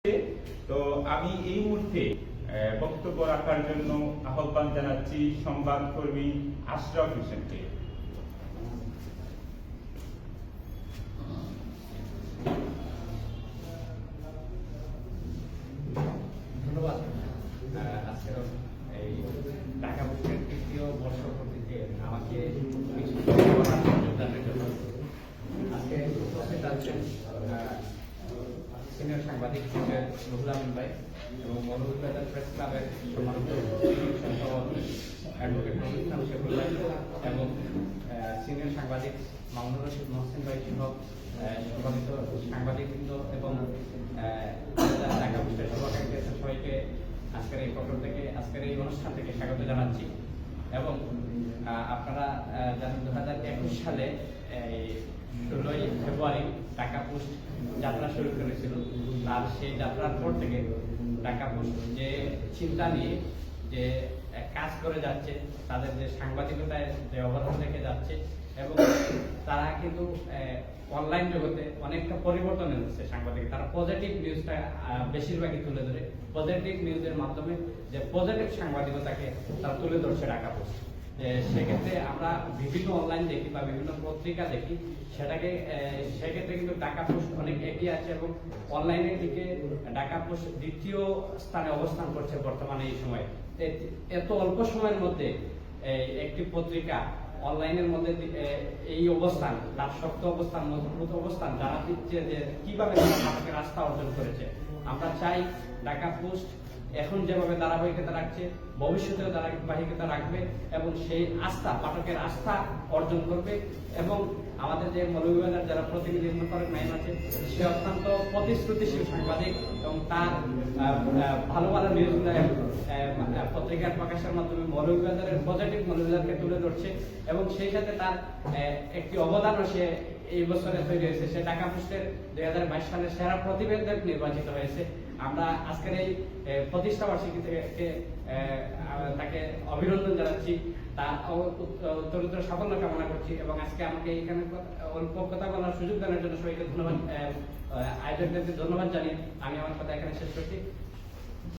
তো আমি এই মুহূর্তে বক্তব্য রাখার জন্য আহ্বান জানাচ্ছি সংবাদকর্মী আশরাফ হোসেনকে। ধন্যবাদ। আজকের এই ঢাকা পোস্টের তৃতীয় বর্ষপূর্তিতে আমাকে কিছু যোগদানের জন্য আজকে উপস্থিত আছেন সিনিয়র সাংবাদিক রুহুল আমিন ভাই এবং মৌলভীবাজার প্রেস ক্লাবের সম্মানিত অ্যাডভোকেট রবি ইসলাম শেখুল ভাই এবং সিনিয়র সাংবাদিক মামুনুর রশিদ মহসিন ভাই সহ সম্মানিত সাংবাদিকবৃন্দ এবং ঢাকা পোস্টের শুভাকাঙ্ক্ষী সবাইকে আজকের এই প্রোগ্রাম থেকে আজকের এই অনুষ্ঠান থেকে স্বাগত জানাচ্ছি। এবং আপনারা জানেন 2021 সালে 16ই ফেব্রুয়ারি ঢাকা পোস্ট যাত্রা শুরু করেছিল। আর সেই যাত্রার পর থেকে ঢাকা পোস্ট যে চিন্তা নিয়ে যে কাজ করে যাচ্ছে, তাদের যে সাংবাদিকতায় যে অবদান রেখে যাচ্ছে এবং তারা কিন্তু অনলাইন জগতে অনেকটা পরিবর্তন এনেছে সাংবাদিক। তারা পজিটিভ নিউজটা বেশিরভাগই তুলে ধরে, পজিটিভ নিউজের মাধ্যমে যে পজিটিভ সাংবাদিকতাকে তারা তুলে ধরছে ঢাকা পোস্ট। সেক্ষেত্রে আমরা বিভিন্ন অনলাইন দেখি বা বিভিন্ন পত্রিকা দেখি, সেক্ষেত্রে কিন্তু ঢাকা পোস্ট অনেক এগিয়ে আছে এবং অনলাইনের দিকে ঢাকা পোস্ট দ্বিতীয় স্থানে অবস্থান করছে বর্তমানে এই সময়। এত অল্প সময়ের মধ্যে একটি পত্রিকা অনলাইনের মধ্যে এই অবস্থান, তার শক্ত অবস্থান, মজবুত অবস্থান জানা দিচ্ছে যে কিভাবে তারা পাঠকের আস্থা অর্জন করেছে। আমরা চাই ঢাকা পোস্ট এখন যেভাবে ধারাবাহিকতা রাখছে ভবিষ্যতেও ধারাবাহিকতা রাখবে এবং সেই আস্থা, পাঠকের আস্থা অর্জন করবে। এবং আমাদের যে মৌলভীবাজার যারা প্রতিনিধিত্ব করেন নাইম আছে, সে অত্যন্ত প্রতিশ্রুতিশীল সাংবাদিক এবং তার ভালো ভালো নিউজগুলো পত্রিকার প্রকাশের মাধ্যমে মৌলভীবাজারের পজিটিভ মৌলভীবাজারকে তুলে ধরছে এবং সেই সাথে তার একটি অবদানও সে এই বছরে তৈরি হয়েছে। সে ঢাকা পোস্টের 2022 সালের সেরা প্রতিবেদক নির্বাচিত হয়েছে। আমরা আজকের এই প্রতিষ্ঠা বার্ষিকী থেকে তাকে অভিনন্দন জানাচ্ছি, তার উত্তরোত্তর সাফল্য কামনা করছি এবং আজকে আমাকে এখানে অল্প কথা বলার সুযোগ দেওয়ার জন্য সবাইকে ধন্যবাদ, আয়োজকদেরকে ধন্যবাদ জানিয়ে আমি আমার কথা এখানে শেষ করছি।